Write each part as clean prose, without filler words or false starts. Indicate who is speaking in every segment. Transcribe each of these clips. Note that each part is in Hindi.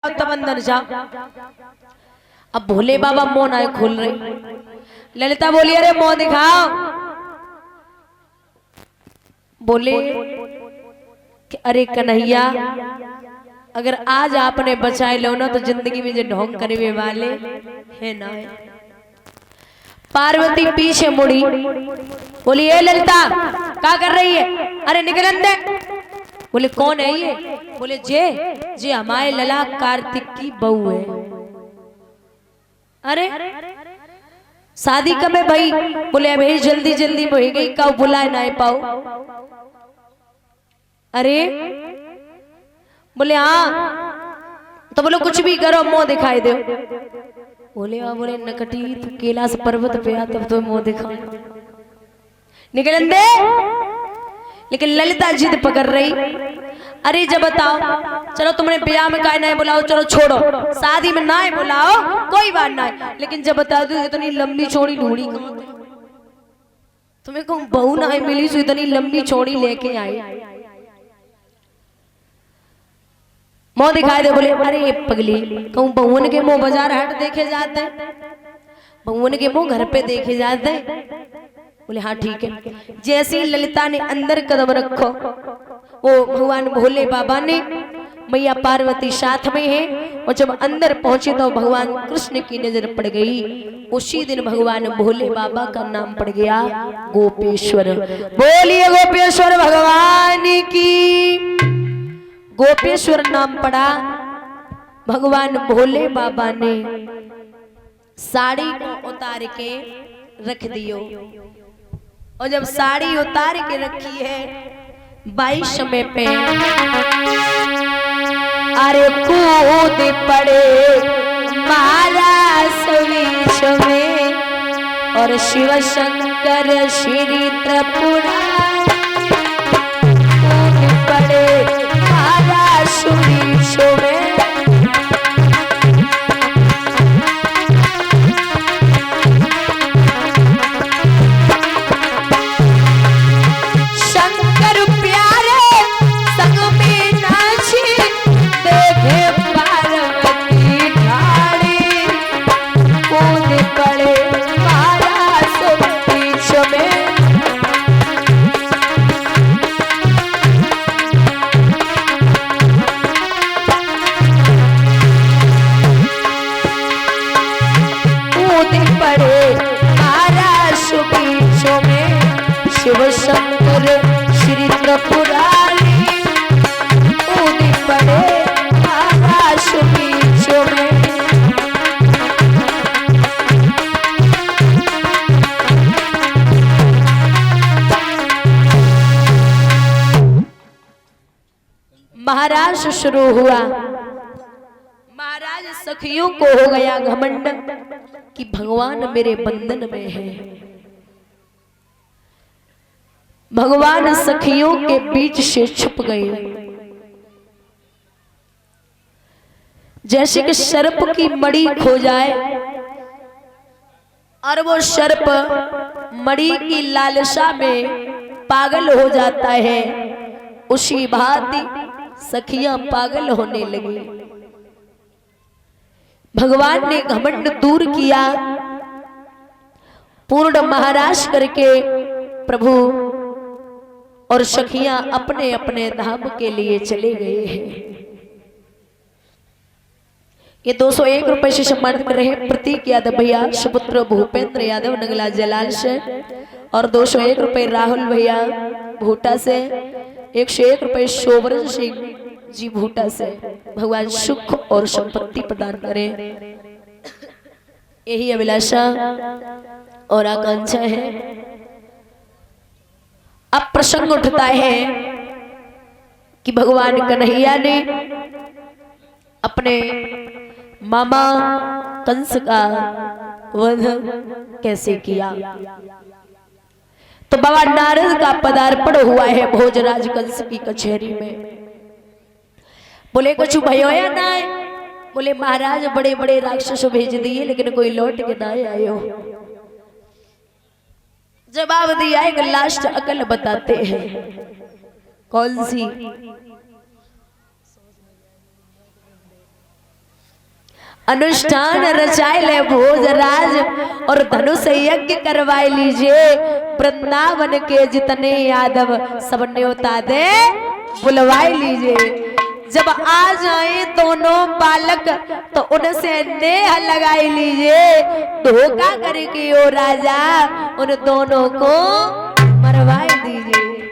Speaker 1: अंदर जा। अब भोले बाबा मौन आए खोल रहे। ललिता बोली अरे मुंह दिखाओ। बोले कि अरे कन्हैया अगर आज आपने बचाए लो ना तो जिंदगी में जो ढोंग करने वाले है ना। पार्वती पीछे मुड़ी बोली ए ललिता क्या कर रही है? अरे निकलन दे। बोले कौन है ये? बोले जे हमारे लला कार्तिक की बहू है। अरे शादी कब है भाई? बोले अभी जल्दी जल्दी हो गई कब बुलाए ना पाओ। अरे बोले हाँ तो बोलो कुछ भी करो मुंह दिखाई दो। बोले हाँ। बोले नकटी तो कैलाश पर्वत पे आ तब तो मुंह दिखा निकलन दे। लेकिन ललिता जिद पकड़ रही। अरे जब बताओ चलो तुमने ब्याह में काहे नहीं बुलाओ, चलो छोड़ो शादी में ना बुलाओ कोई बात नहीं, लेकिन जब बता दो इतनी लंबी चौड़ी ढूंढी कहां तुम्हें कहूं बहू ना मिली सो इतनी लंबी चौड़ी लेके आई। मुंह दिखाई दे। बोले अरे पगली कहूं बहुन के मुंह बाजार हाट देखे जाते हैं, बहुन के मुंह घर पे देखे जाते हैं। बोले हाँ ठीक है। जैसे ललिता ने अंदर कदम रखो वो भगवान भोले बाबा ने मैया पार्वती साथ में है और जब अंदर पहुंचे तो भगवान कृष्ण की नजर पड़ गई। उसी दिन भगवान भोले बाबा का नाम पड़ गया गोपेश्वर। बोलिए गोपेश्वर भगवान की। गोपेश्वर नाम पड़ा भगवान भोले बाबा ने साड़ी को उतार के रख दियो और जब साड़ी उतार के रखी है 22 समय पे अरे कूद पड़े महाराज बीच में और शिव शंकर श्री त्रिपुरारी कूद पड़े महाराज बीच में। शिव शंकर श्री त्रिपुरारी कूद पड़े आकाश बीच में। महाराज शुरू हुआ। महाराज सखियों को हो गया घमंड कि भगवान मेरे बंधन में है। भगवान सखियों के बीच से छुप गए जैसे कि सर्प की मणि खो जाए और वो सर्प मणि की लालसा में पागल हो जाता है, उसी भांति सखियां पागल होने लगी। भगवान ने घमंड दूर किया, पूर्ण महाराज करके प्रभु और सखियां अपने अपने धाम के लिए चले गए हैं। ये 201 रुपए से सम्मानित कर रहे हैं प्रतीक यादव भैया, सुपुत्र भूपेंद्र यादव नगला जलाल से, और 201 रुपए राहुल भैया भूटा से, 101 रुपए शोभरन सिंह जी भूटा से। भगवान सुख और संपत्ति प्रदान करें, यही अभिलाषा और आकांक्षा है। अब प्रसंग उठता है कि भगवान कन्हैया ने अपने मामा कंस का वध कैसे किया। तो बाबा नारद का पदार्पण हुआ है भोजराज कंस की कचहरी में। बोले कुछ भयो या ना? बोले महाराज बड़े बड़े राक्षस भेज दिए लेकिन कोई लौट के ना आयो। जवाब दिया एक लास्ट अकल बताते हैं। कौन सी? अनुष्ठान रचाए ले भोजराज और धनुष यज्ञ करवाए लीजिए। वृंदावन के जितने यादव सब न्योता दे बुलवाए लीजिए। जब आ जाए दोनों बालक तो उनसे नेह लगाई लीजिए। धोखा करके ओ राजा उन दोनों को मरवाए दीजिए।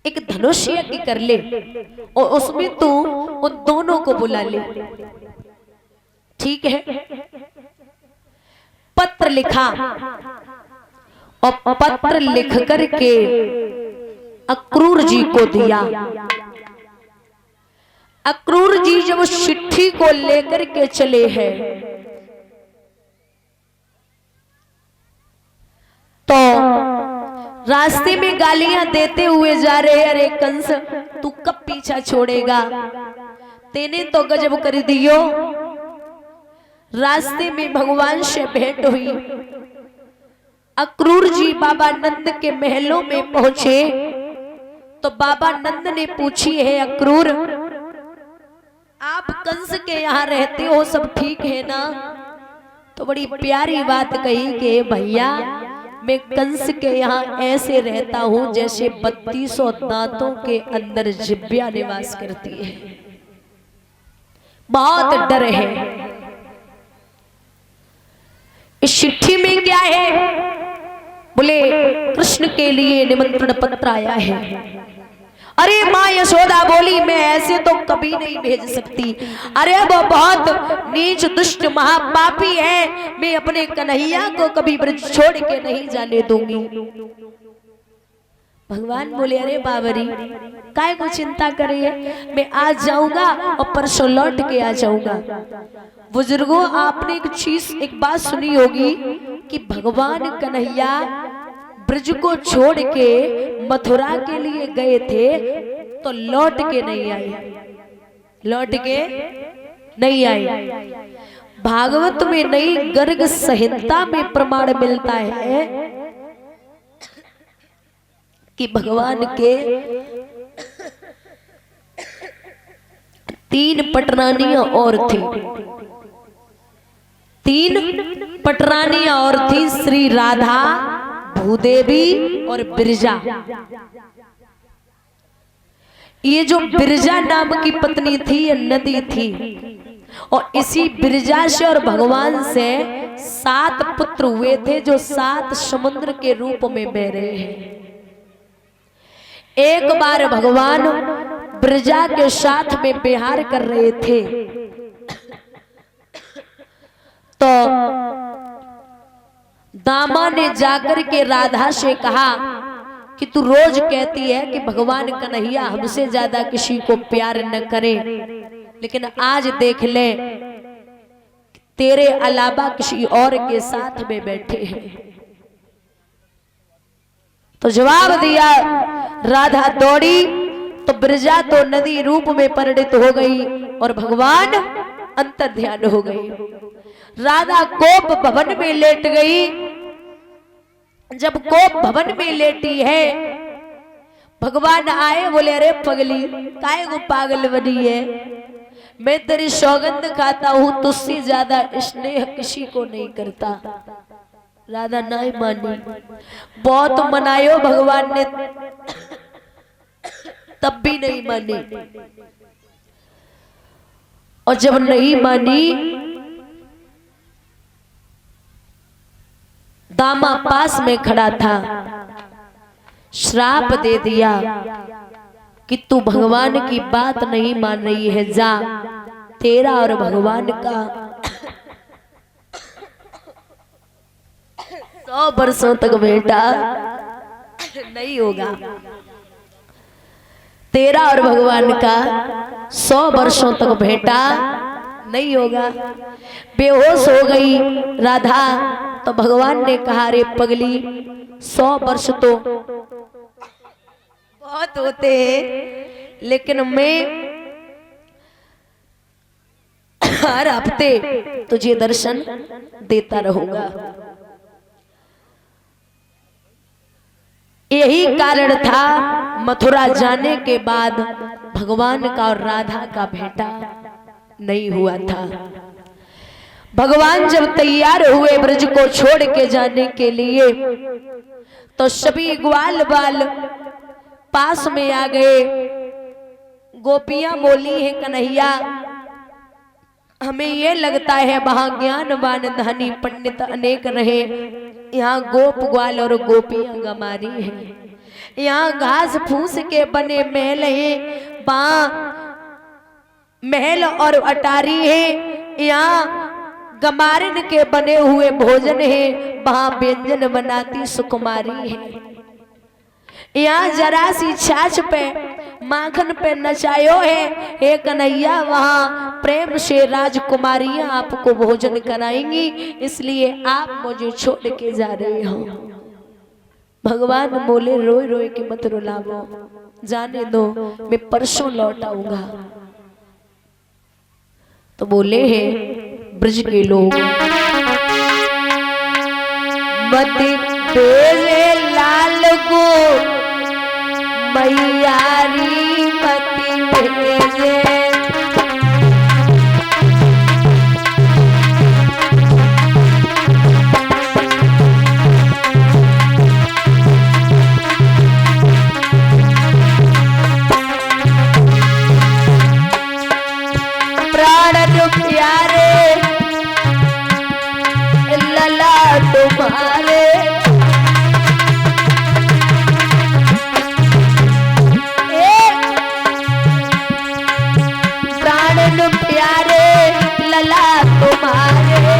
Speaker 1: एक धनुष यज्ञ कर ले और उसमें तू उन दोनों को बुला ले, ठीक है। पत्र लिखा और पत्र लिख करके अक्रूर जी को दिया। अक्रूर जी जब उस चिट्ठी को लेकर के चले हैं तो रास्ते में गालियां देते हुए जा रहे, अरे कंस तू कब पीछा छोड़ेगा, तेने तो गजब कर दियो। रास्ते में भगवान से भेंट हुई। अक्रूर जी बाबा नंद के महलों में पहुंचे तो बाबा नंद ने पूछी है, अक्रूर आप कंस के यहाँ रहते हो, सब ठीक है ना? तो बड़ी प्यारी बात कही कि भैया मैं कंस के यहाँ ऐसे रहता हूं जैसे 3200 दांतों के अंदर जिब्बिया निवास करती है, बहुत डर है। इस चिट्ठी में क्या है? बोले कृष्ण के लिए निमंत्रण पत्र आया है। अरे माँ यशोदा बोली मैं ऐसे तो कभी नहीं भेज सकती, अरे वो बहुत नीच दुष्ट महापापी है, मैं अपने कन्हैया को कभी ब्रज छोड़ के नहीं जाने दूंगी। भगवान बोले अरे बाबरी काय को चिंता करिए, मैं आज जाऊंगा और परसों लौट के आ जाऊंगा। बुजुर्गों आपने एक बात सुनी होगी कि भगवान कन्हैया ब्रज को छोड़ के मथुरा के लिए गए थे तो लौट के नहीं आए, लौट के नहीं आए। भागवत में नई गर्ग संहिता में प्रमाण मिलता है कि भगवान के 3 पटरानियां और थी, 3 पटरानियां और थी, श्री राधा, भूदेवी और बिरजा। ये जो बिरजा नाम की पत्नी थी ये नदी थी और इसी बिरजा से और भगवान से 7 पुत्र हुए थे जो 7 समुद्र के रूप में बह रहे हैं। एक बार भगवान बिरजा के साथ में विहार कर रहे थे तो दामा ने जाकर के राधा से कहा कि तू रोज कहती है कि भगवान कन्हैया हमसे ज्यादा किसी को प्यार न करे, लेकिन आज देख ले तेरे अलावा किसी और के साथ में बैठे हैं। तो जवाब दिया, राधा दौड़ी तो बिरजा तो नदी रूप में परिणित हो गई और भगवान अंतर्ध्यान हो गई। राधा कोप भवन में लेट गई। जब कोप भवन में लेटी है भगवान आए, बोले अरे पगली काहे को पागल बनी है, मैं तेरी सौगंध खाता हूं तुझसे ज्यादा स्नेह किसी को नहीं करता। राधा नहीं मानी, बहुत मनायो भगवान ने तब भी नहीं मानी और जब नहीं मानी दामा पास में खड़ा था, श्राप दे दिया कि तू भगवान की बात नहीं मान रही है, जा तेरा और भगवान का 100 वर्षों तक बेटा नहीं होगा, तेरा और भगवान का 100 वर्षों तक बेटा नहीं होगा। बेहोश हो गई राधा तो भगवान ने कहा रे पगली 100 वर्ष तो बहुत होते हैं, लेकिन मैं हर हफ्ते तुझे दर्शन देता रहूंगा। यही कारण था मथुरा जाने के बाद भगवान का और राधा का भेंटा नहीं हुआ था। भगवान जब तैयार हुए ब्रज को छोड़ के जाने के लिए, तो सभी ग्वाल बाल पास में आ गए। गोपियां बोली है कन्हैया, हमें ये लगता है वहां ज्ञानवान धनी पंडित अनेक रहे, यहाँ गोप ग्वाल और गोपियां गमारी हैं। यहाँ घास फूस के बने महल हैं, वहां महल और अटारी है। यहाँ गमारिन के बने हुए भोजन है, वहां व्यंजन बनाती सुकुमारी है। यहाँ जरा सी छाछ पे माखन पे नचायो है, हे कन्हैया वहां प्रेम से राजकुमारियां आपको भोजन कराएंगी, इसलिए आप मुझे छोड़ के जा रहे हो। भगवान बोले रोए रोए के मत रुलाओ, जाने दो, मैं परसों लौट आऊंगा। तो बोले हैं ब्रज के लोग, मति भेजे लाल को मैयारी मति भेजे। प्राण प्यारे लला तुम्हारे, प्यारे लला तुम्हारे,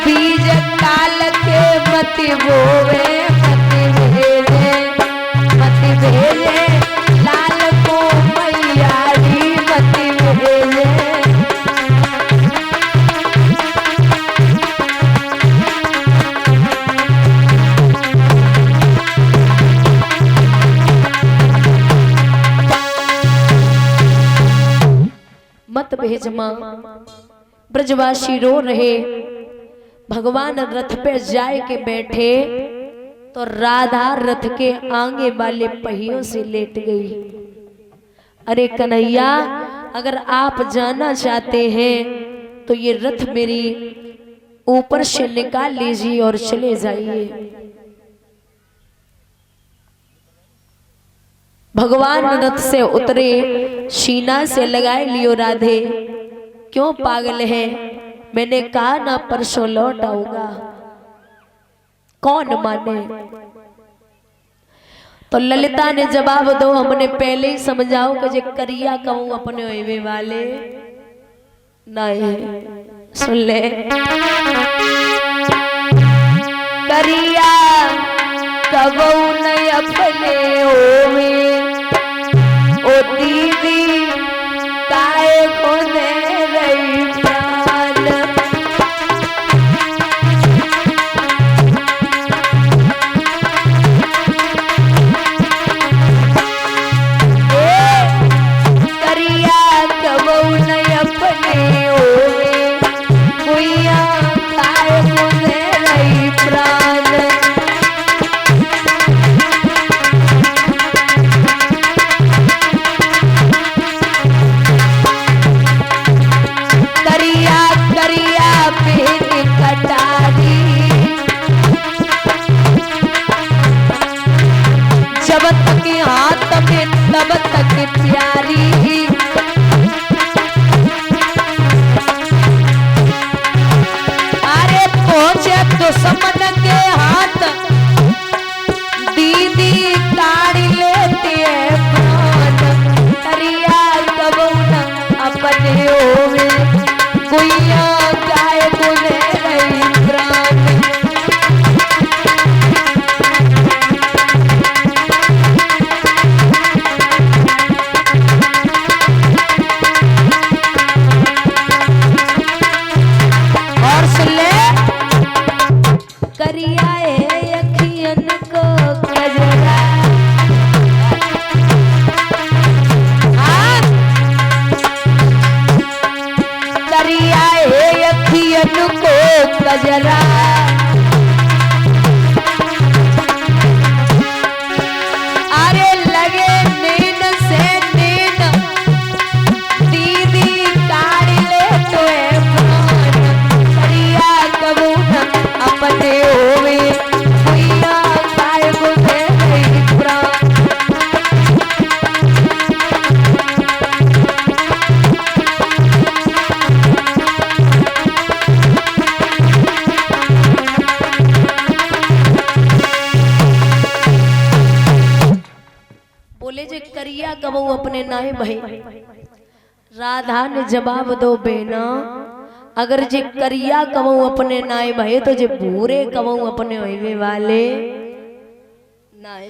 Speaker 1: बीज काल के मति बोवे मति भेजे, मति भेजे लाल को मैयारी मति भेजे। मत भेज मां, ब्रजवासी रो रहे। भगवान रथ पे जाए के बैठे तो राधा रथ के आगे वाले पहियों से लेट गई। अरे कन्हैया, अगर आप जाना चाहते हैं तो ये रथ मेरी ऊपर से निकाल लीजिए और चले जाइए। भगवान रथ से उतरे, सीना से लगाए लियो राधे, क्यों पागल है, मैंने कहा ना परसों लौट आऊंगा, कौन माने। तो ललिता ने जवाब दो, हमने पहले ही समझाओ कि जे करिया कहूं अपने होवे वाले नहीं, सुन ले। करिया कबू नहीं अपने होवे, ओ दीदी काहे को दे रही प्राण। करिया कबू नहीं अपने होवे, गुइया काहे को दे रही प्राण। जब तक हाथ में तब तक प्यारी, अरे पहुंचे दुश्मन के हाथ दीदी काढ़ लेते हैं प्राण। करिया कब न अपने होवे, गुइया गाय गुने रही प्राण। करिया है अखियन को कजरा, करिया है अखियन को कजरा। अरे लगे नाय भाई। राधा ने जवाब दो बेना, अगर जे करिया कवऊ अपने नाय भाई तो जे भूरे कवऊ अपने होइवे वाले नाय।